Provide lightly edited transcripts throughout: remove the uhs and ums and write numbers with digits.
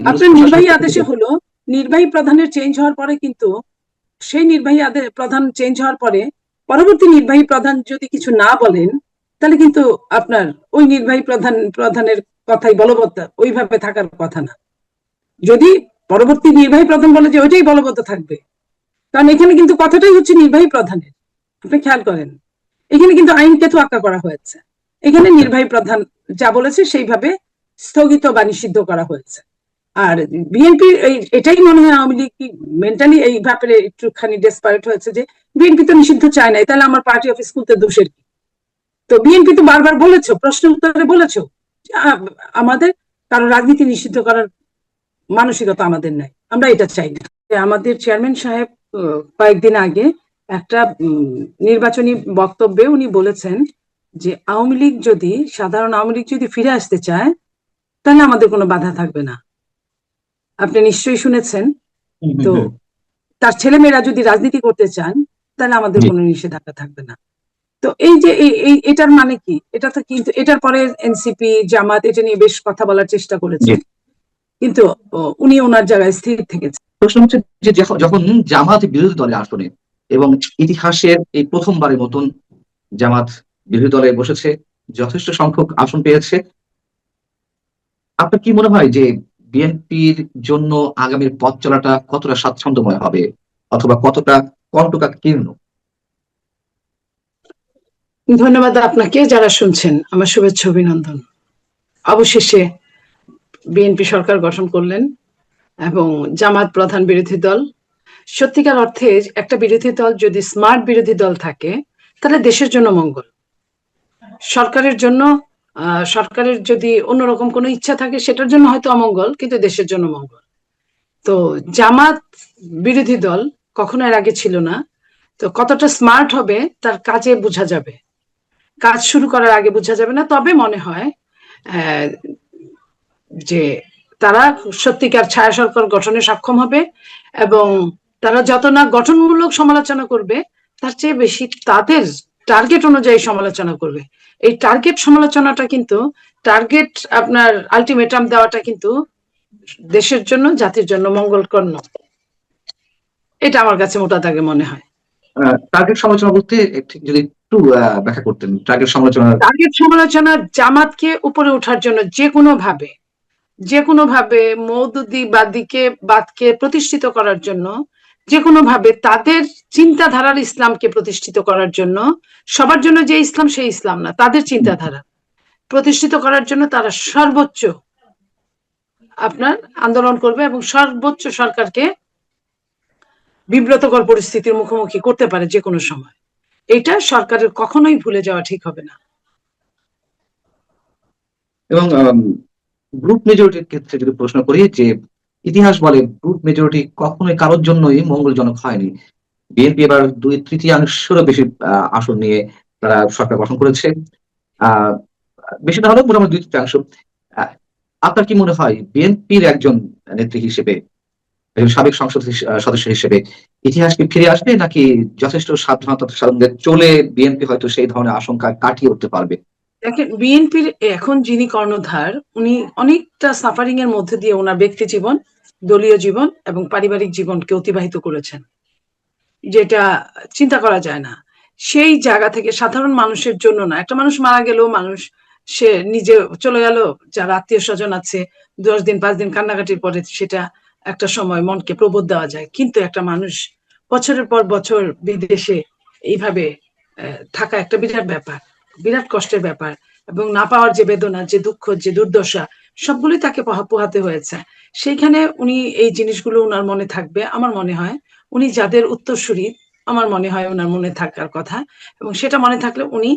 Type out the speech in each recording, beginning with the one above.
আপনার নির্বাহী আদেশে হলো নির্বাহী প্রধানের চেঞ্জ হওয়ার পরে কিন্তু সেই নির্বাহী প্রধান চেঞ্জ হওয়ার পরে পরবর্তী নির্বাহী প্রধান যদি কিছু না বলেন তাহলে কিন্তু আপনার ওই নির্বাহী প্রধানের কথাই বলবৎ ওইভাবে থাকার কথা না। যদি পরবর্তী নির্বাহী প্রধান বলে যে ওইটাই বলবৎ থাকবে, কারণ এখানে কিন্তু কথাটাই হচ্ছে নির্বাহী প্রধানের। আপনি খেয়াল করেন এখানে কিন্তু আইনকে তোয়াক্কা করা হয়েছে, এখানে নির্বাহী প্রধান যা বলেছে সেইভাবে স্থগিত বা নিষিদ্ধ করা হয়েছে। আর বিএনপি এটাই মনে হয় আওয়ামী লীগ মেন্টালি এই ব্যাপারে একটুখানি ডেসপারেট হয়েছে যে বিএনপি তো নিষিদ্ধ চায় নাই, তাহলে আমার পার্টি অফিস খুলতে দোষের কি? তো বিএনপি তো বারবার বলেছো, প্রশ্ন উত্তরে বলেছো আমাদের কারো রাজনীতি নিষিদ্ধ করার মানসিকতা আমাদের নাই, আমরা এটা চাই না। আমাদের চেয়ারম্যান সাহেব কয়েকদিন আগে একটা নির্বাচনী বক্তব্যে উনি বলেছেন যে আওয়ামী লীগ যদি সাধারণ আওয়ামী লীগ যদি ফিরে আসতে চায় তাহলে আমাদের কোনো বাধা থাকবে না। আপনি নিশ্চয়ই শুনেছেন। তো তার ছেলেমেয়েরা যদি রাজনীতি করতে চান তাহলে আমাদের কোনো নিষেধাজ্ঞা থাকবে না। তো এই যে এটার মানে কি? এটা তো কিন্তু এটার পরে এনসিপি জামাত এটা নিয়ে বেশ কথা বলার চেষ্টা করেছে, কিন্তু উনি ওনার জায়গায় স্থির থেকেছেন। প্রশ্ন হচ্ছে যে যখন জামাত বিরোধী দলে আসনে এবং ইতিহাসের এই প্রথমবারের মতন জামাত বিরোধী দলে বসেছে, যথেষ্ট সংখ্যক আসন পেয়েছে, আপনার কি মনে হয় যে বিএনপির জন্য আগামীর পথ চলাটা কতটা স্বাচ্ছন্দ্যময় হবে অথবা কতটা কণ্টকাকীর্ণ? ধন্যবাদ আপনাকে, যারা শুনছেন আমার শুভেচ্ছা অভিনন্দন। অবশেষে বিএনপি সরকার গঠন করলেন এবং জামাত প্রধান বিরোধী দল। সত্যিকার অর্থে একটা বিরোধী দল যদি স্মার্ট বিরোধী দল থাকে তাহলে দেশের জন্য মঙ্গল, সরকারের জন্য সরকারের যদি অন্যরকম কোনো ইচ্ছা থাকে সেটার জন্য হয়তো অমঙ্গল, কিন্তু দেশের জন্য মঙ্গল। তো জামাত বিরোধী দল কখনো এর আগে ছিল না, তো কতটা স্মার্ট হবে তার কাজে বোঝা যাবে, কাজ শুরু করার আগে বোঝা যাবে না। তবে মনে হয় যে তারা সত্যিকার ছায়া সরকার গঠনে সক্ষম হবে এবং তারা যত না গঠনমূলক সমালোচনা করবে তার চেয়ে বেশি তাদের টার্গেট অনুযায়ী সমালোচনা করবে। এই টার্গেট সমালোচনাটা কিন্তু টার্গেট আপনার আলটিমেটাম দেওয়াটা কিন্তু দেশের জন্য জাতির জন্য মঙ্গলকর নয়, এটা আমার কাছে মোটা দাগে মনে হয়। টার্গেট সমালোচনা বলতে যদি একটু ব্যাখ্যা করতেন। টার্গেট সমালোচনা জামাতকে উপরে ওঠার জন্য যে কোনো ভাবে মওদুদিবাদকে প্রতিষ্ঠিত করার জন্য, যে কোনো ভাবে তাদের চিন্তাধারার ইসলামকে প্রতিষ্ঠিত করার জন্য, সবার জন্য যে ইসলাম সেই ইসলাম না, তাদের চিন্তাধারা প্রতিষ্ঠিত করার জন্য তারা সর্বোচ্চ আপনার আন্দোলন করবে এবং সর্বোচ্চ সরকারকে বিব্রতকর পরিস্থিতির মুখোমুখি করতে পারে যে কোনো সময়। এটা সরকারের কখনোই ভুলে যাওয়া ঠিক হবে না। এবং গ্রুপ মেজরিটির ক্ষেত্রে যদি প্রশ্ন করি, যে ইতিহাস বলে গ্রুপ মেজরিটি কখনোই কারোর জন্যই মঙ্গলজনক হয়নি। বিএনপি এবার 2/3 বেশি আসন নিয়ে তারা সরকার গঠন করেছে, বেশি না হলেও মোটামুটি 2/3। আপনার কি মনে হয় বিএনপির একজন নেত্রী হিসেবে, একজন সাবেক সংসদ সদস্য হিসেবে ইতিহাস কি ফিরে আসবে, নাকি যথেষ্ট সাবধানতার সঙ্গে চলে বিএনপি হয়তো সেই ধরনের আশঙ্কা কাটিয়ে উঠতে পারবে? দেখেন, বিএনপির এখন যিনি কর্ণধার উনি অনেকটা সাফারিং এর মধ্যে দিয়ে ওনার ব্যক্তি জীবন, দলীয় জীবন এবং পারিবারিক জীবনকে অতিবাহিত করেছেন, যেটা চিন্তা করা যায় না। সেই জায়গা থেকে সাধারণ মানুষের জন্য না, একটা মানুষ মারা গেলেও মানুষ সে নিজে চলে গেল, যারা আত্মীয় স্বজন আছে 10 দিন 5 দিন কান্নাকাটির পরে সেটা একটা সময় মনকে প্রবোধ দেওয়া যায়, কিন্তু একটা মানুষ বছরের পর বছর বিদেশে এইভাবে থাকা একটা বিরাট ব্যাপার, বিরাট কষ্টের ব্যাপার, এবং না পাওয়ার যে বেদনা, যে দুঃখ, যে দুর্দশা, সবগুলোই তাকে পোহাতে হয়েছে। সেইখানে উনি এই জিনিসগুলো ওনার মনে থাকবে। আমার মনে হয় উনি যাদের উত্তরসূরি, আমার মনে হয় ওনার মনে থাকার কথা, এবং সেটা মনে থাকলে উনি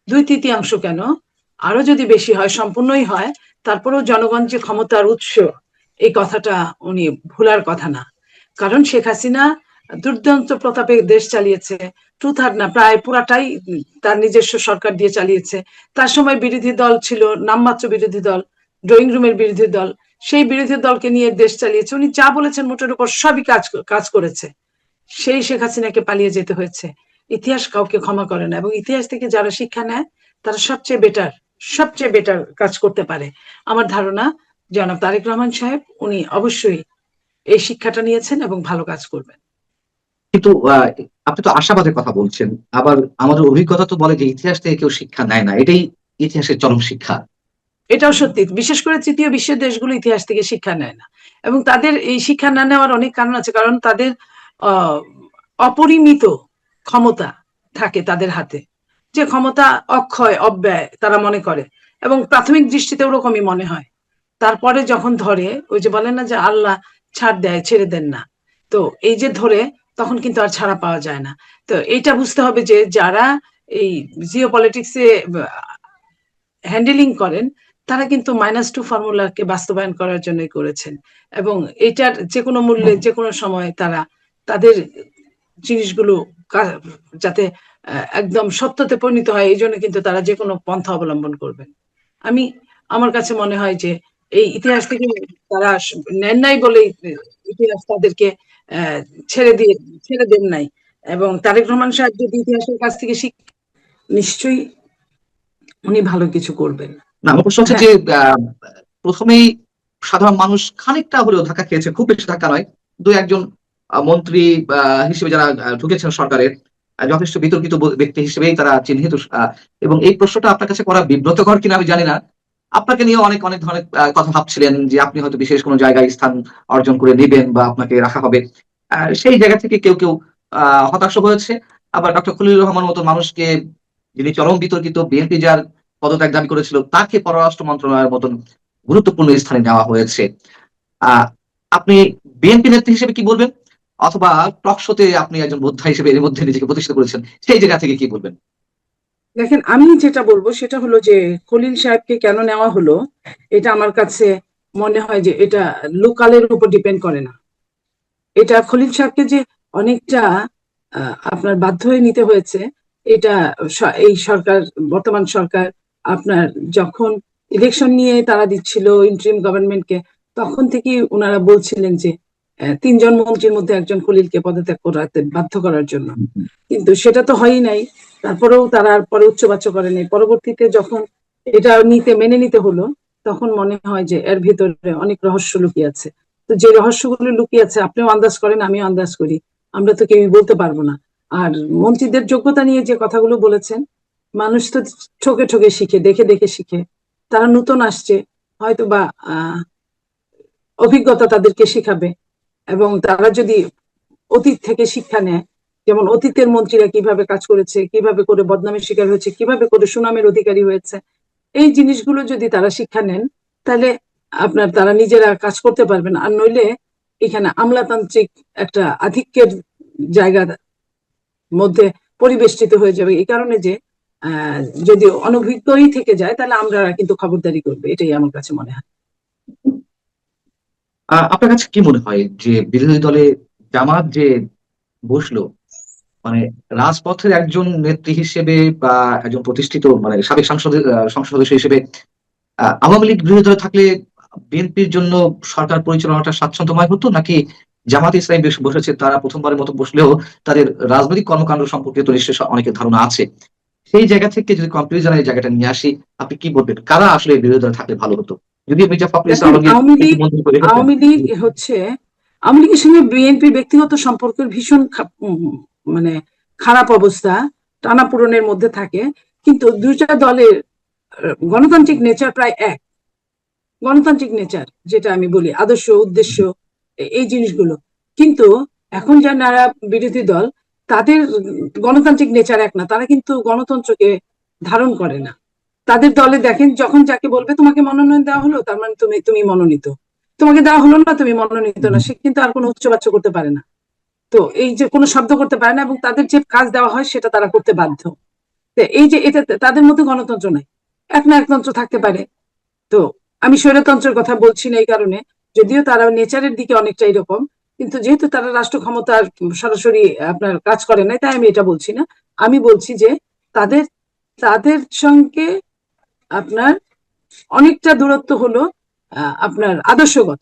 2/3 কেন আরো যদি বেশি হয়, সম্পূর্ণই হয়, তারপরেও জনগণ যে ক্ষমতার উৎস এই কথাটা উনি ভুলার কথা না। কারণ শেখ হাসিনা দুর্দান্ত প্রতাপে দেশ চালিয়েছে, 2/3 না প্রায় পুরাটাই তার নিজস্ব সরকার দিয়ে চালিয়েছে। তার সময় বিরোধী দল ছিল নামমাত্র বিরোধী দল, ড্রয়িং রুমের বিরোধী দল, সেই বিরোধী দলকে নিয়ে দেশ চালিয়েছে। উনি যা বলেছেন মোটের উপর সবই কাজ করেছে। সেই শেখ হাসিনাকে পালিয়ে যেতে হয়েছে। ইতিহাস কাউকে ক্ষমা করে না, এবং ইতিহাস থেকে যারা শিক্ষা নেয় তারা সবচেয়ে বেটার কাজ করতে পারে। আমার ধারণা জনাব তারেক রহমান সাহেব উনি অবশ্যই এই শিক্ষাটা নিয়েছেন এবং ভালো কাজ করবেন। কিন্তু আপনি তো আশাবাদের কথা বলছেন, আবার আমাদের অভিজ্ঞতা তো বলে যে ইতিহাস থেকে কেউ শিক্ষা নেয় না, এটাই ইতিহাসের চরম শিক্ষা। এটাও সত্যি, বিশেষ করে তৃতীয় বিশ্বের দেশগুলো ইতিহাস থেকে শিক্ষা নেয় না, এবং তাদের এই শিক্ষা না নেওয়ার অনেক কারণ আছে। কারণ তাদের আহ, অপরিমিত ক্ষমতা থাকে তাদের হাতে, যে ক্ষমতা অক্ষয় অব্যয় তারা মনে করে, এবং প্রাথমিক দৃষ্টিতে ওরকমই মনে হয়। তারপরে যখন ধরে, ওই যে বলেন না যে আল্লাহ ছাড় দেয় ছেড়ে দেন না, তো এই যে ধরে তখন কিন্তু আর ছাড়া পাওয়া যায় না। তো এইটা বুঝতে হবে যে যারা এই জিও পলিটিক্সে হ্যান্ডেলিং করেন, তারা কিন্তু -2 ফর্মুলাকে বাস্তবায়ন করার জন্যই করেছেন, এবং এটার যে কোনো মূল্যে যে কোনো সময় তারা তাদের জিনিসগুলো যাতে একদম সত্যতে পরিণত হয়, এই জন্য কিন্তু তারা যে কোনো পন্থা অবলম্বন করবেন। আমি, আমার কাছে মনে হয় যে এই ইতিহাস থেকে তারা নেন নাই বলেই ইতিহাস তাদেরকে আহ, ছেড়ে দিয়ে ছেড়ে দেন নাই। এবং তারেক রহমান সাহেব যদি ইতিহাসের কাছ থেকে নিশ্চয়ই উনি ভালো কিছু করবেন। না, আমার প্রশ্ন হচ্ছে হ্যাঁ, যে আহ, প্রথমেই সাধারণ মানুষ খানিকটা হলেও ধাক্কা খেয়েছে, খুব বেশি ধাক্কা নয়। দু একজন মন্ত্রী হিসেবে যারা ঢুকেছেন সরকারের, যথেষ্ট বিতর্কিত ব্যক্তি হিসেবেই তারা চিহ্নিত। এবং এই প্রশ্নটা আপনার কাছে করা বিব্রতকর কিনা আমি জানি না। আপনাকে নিয়ে অনেক অনেক ধরনের কথা ভাবছিলেন যে আপনি হয়তো বিশেষ কোনো জায়গায় স্থান অর্জন করে নেবেন বা আপনাকে রাখা হবে। সেই জায়গা থেকে কেউ কেউ হতাশ হয়েছে। আবার ডক্টর খলিলুর রহমান মতো মানুষকে, যিনি চরম বিতর্কিত, বিএনপি যার পদত্যাগ দাবি করেছিল, তাকে পররাষ্ট্র মন্ত্রণালয়ের মতন গুরুত্বপূর্ণ স্থানে নেওয়া হয়েছে। আহ আপনি বিএনপি নেত্রী হিসেবে কি বলবেন, অথবা টক শোতে আপনি একজন বোদ্ধা হিসেবে এর মধ্যে নিজেকে প্রতিষ্ঠিত করেছেন, সেই জায়গা থেকে কি বলবেন? দেখেন, আমি যেটা বলবো সেটা হলো যে খলিল সাহেবকে কেন নেওয়া হলো, এটা আমার কাছে মনে হয় যে এটা লোকালের উপর ডিপেন্ড করে না। এটা খলিল সাহেবকে যে অনেকটা আপনার বাধ্য হয়ে নিতে হয়েছে, এটা এই সরকার, বর্তমান সরকার আপনার যখন ইলেকশন নিয়ে তারা দিচ্ছিল ইন্টারিম গভর্নমেন্টকে, তখন থেকেই ওনারা বলছিলেন যে 3 জন মন্ত্রীর মধ্যে একজন খলিলকে পদত্যাগ করাতে বাধ্য করার জন্য। কিন্তু সেটা তো হয়ই নাই। তারপরেও তারা পরে উচ্চবাচ্য করেনি। পরবর্তীতে যখন এটা মেনে নিতে হলো, তখন মনে হয় যে এর ভিতরে অনেক রহস্য লুকিয়ে আছে। তো যে রহস্যগুলো লুকিয়ে আছে আপনিও আন্দাজ করেন, আমিও আন্দাজ করি, আমরা তো কেউই বলতে পারবো না। আর মন্ত্রীদের যোগ্যতা নিয়ে যে কথাগুলো বলেছেন, মানুষ তো ঠকে ঠকে শিখে, দেখে দেখে শিখে। তারা নতুন আসছে, হয়তো বা অভিজ্ঞতা তাদেরকে শিখাবে, এবং তারা যদি অতীত থেকে শিক্ষা নেয়, যেমন অতীতের মন্ত্রীরা কিভাবে কাজ করেছে, কিভাবে করে বদনামের শিকার হয়েছে, কিভাবে করে সুনামের অধিকারী হয়েছে, এই জিনিসগুলো যদি তারা শিক্ষা নেন, তাহলে আপনার তারা নিজেরা কাজ করতে পারবেন। আর নইলে এখানে আমলাতান্ত্রিক একটা আধিক্যের জায়গার মধ্যে পরিবেষ্টিত হয়ে যাবে। এই কারণে যে আহ যদি অনভিজ্ঞই থেকে যায়, তাহলে আমরা কিন্তু খবরদারি করবে, এটাই আমার কাছে মনে হয়। আপনার কাছে কি মনে হয় যে বিরোধী দলে জামাত যে বসলো, মানে রাজপথের একজন নেত্রী হিসেবে বা একজন প্রতিষ্ঠিত মানে সাবেক সংসদ সদস্য হিসেবে আওয়ামী লীগ বিরোধী দলে থাকলে বিএনপির জন্য সরকার পরিচালনাটা স্বাচ্ছন্দ্যময় হতো, নাকি জামাত ইসলামী বসেছে, তারা প্রথমবারের মতো বসলেও তাদের রাজনৈতিক কর্মকাণ্ড সম্পর্কে তো নিশ্চয়ই অনেকের ধারণা আছে, সেই জায়গা থেকে যদি কম্পারিজনের এই জায়গাটা নিয়ে আসি, আপনি কি বলবেন কারা আসলে বিরোধী দলে থাকলে ভালো হতো? যদিও মির্জা ফখরুল ইসলাম দেখেন, আলমগীর একটি মন্ত্রী করে ফেলতেন। আওয়ামী লীগ হচ্ছে, আওয়ামী লীগের সঙ্গে বিএনপির ব্যক্তিগত সম্পর্কের ভীষণ মানে খারাপ অবস্থা, টানাপোড়েনের মধ্যে থাকে। কিন্তু দুইটা দলের গণতান্ত্রিক নেচার প্রায় এক। গণতান্ত্রিক নেচার, যেটা আমি বলি, আদর্শ, উদ্দেশ্য, এই জিনিসগুলো। কিন্তু এখন যারা বিরোধী দল, তাদের গণতান্ত্রিক নেচার এক না। তারা কিন্তু গণতন্ত্রকে ধারণ করে না। তাদের দলে দেখেন, যখন যাকে বলবে তোমাকে মনোনয়ন দেওয়া হলো, তার মানে তুমি তুমি মনোনীত। তোমাকে দেওয়া হলো না, তুমি মনোনীত না, সে কিন্তু আর কোনো উচ্চবাচ্য করতে পারে না। তো এই যে কোনো শব্দ করতে পারে না, এবং তাদের যে কাজ দেওয়া হয় সেটা তারা করতে বাধ্য। তো এই যে এটা, তাদের মধ্যে গণতন্ত্র নাই। এক না একতন্ত্র থাকতে পারে। তো আমি স্বৈরতন্ত্রের কথা বলছি না এই কারণে, যদিও তারা নেচারের দিকে অনেকটা এরকম, কিন্তু যেহেতু তারা রাষ্ট্র ক্ষমতার সরাসরি আপনার কাজ করে নাই, তাই আমি এটা বলছি না। আমি বলছি যে তাদের তাদের সঙ্গে আপনার অনেকটা দূরত্ব হলো আপনার আদর্শগত।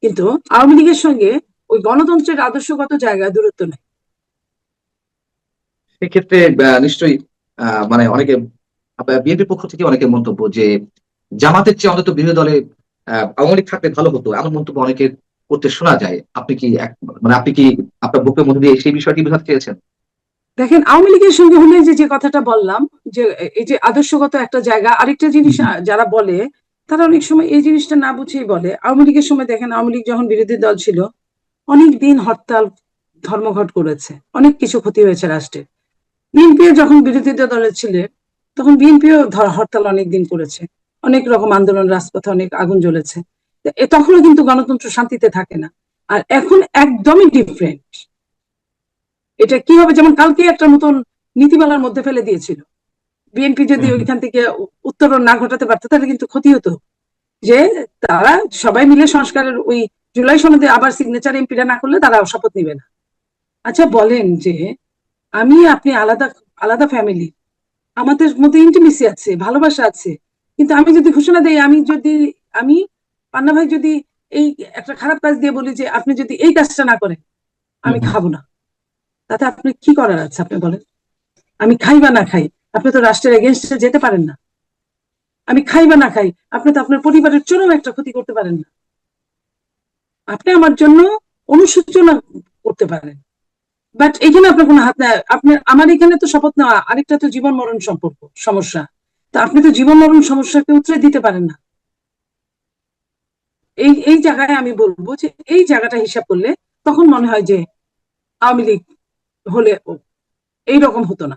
কিন্তু আওয়ামী লীগের সঙ্গে ওই গণতন্ত্রের আদর্শগত জায়গায় দূরত্ব নেই। সেক্ষেত্রে নিশ্চয়ই মানে অনেকে বিএনপির পক্ষ থেকে অনেকে মন্তব্য যে জামাতের চেয়ে অন্তত বিরোধী দলে আওয়ামী লীগ থাকলে ভালো হতো, এমন মন্তব্য অনেকে করতে শোনা যায়। আপনি কি মানে আপনি কি আপনার বক্তব্যের মধ্যে দিয়ে সেই বিষয়টি বোঝাতে চেয়েছেন? দেখেন, আওয়ামী লীগের সঙ্গে হলে যে কথাটা বললাম, যে এই যে আদর্শগত একটা জায়গা, আরেকটা জিনিস যারা বলে তারা অনেক সময় এই জিনিসটা না বুঝেই বলে। আওয়ামী লীগের সময় দেখেন, আওয়ামী লীগ যখন বিরোধী দল ছিল, অনেক দিন হরতাল ধর্মঘট করেছে, অনেক কিছু ক্ষতি হয়েছে রাষ্ট্রের। বিএনপিও যখন বিরোধী দলে ছিল, তখন বিএনপিও হরতাল অনেক দিন করেছে, অনেক রকম আন্দোলন, রাজপথে অনেক আগুন জ্বলেছে। তখনও কিন্তু গণতন্ত্র শান্তিতে থাকে না। আর এখন একদমই ডিফারেন্ট। এটা কি হবে, যেমন কালকে একটা নতুন নীতিমালার মধ্যে ফেলে দিয়েছিল, বিএনপি যদি ওইখান থেকে উত্তরণ না ঘটাতে পারতো তাহলে কিন্তু ক্ষতি হতো। যে তারা সবাই মিলে সংস্কারের ওই জুলাই সনদে আবার সিগনেচার এমপিরা না করলে তারা শপথ নিবে না। আচ্ছা বলেন, যে আমি আপনি আলাদা আলাদা ফ্যামিলি, আমাদের মধ্যে ইন্টিমেসি আছে, ভালোবাসা আছে, কিন্তু আমি যদি ঘোষণা দেই, আমি পান্না ভাই যদি এই একটা খারাপ কাজ দিয়ে বলি যে আপনি যদি এই কাজটা না করেন আমি খাবো না, তাতে আপনি কি করার আছে আপনি বলেন? আমি খাই বা না খাই, আপনি তো রাষ্ট্রের এগেনস্টে যেতে পারেন না। আমি খাই বা না খাই, আপনি তো আপনার পরিবারের চরম একটা ক্ষতি করতে পারেন না। আপনি আমার জন্য অনুশোচনা করতে পারেন, বাট এখানে আপনার কোনো হাত নেই। আপনার আমার এখানে তো শপথ নেওয়া, আরেকটা তো জীবন মরণ সম্পর্ক সমস্যা। তা আপনি তো জীবন মরণ সমস্যাকে উতরে দিতে পারেন না। এই এই জায়গায় আমি বলবো যে এই জায়গাটা হিসাব করলে তখন মনে হয় যে আওয়ামী লীগ হলে এইরকম হতো না।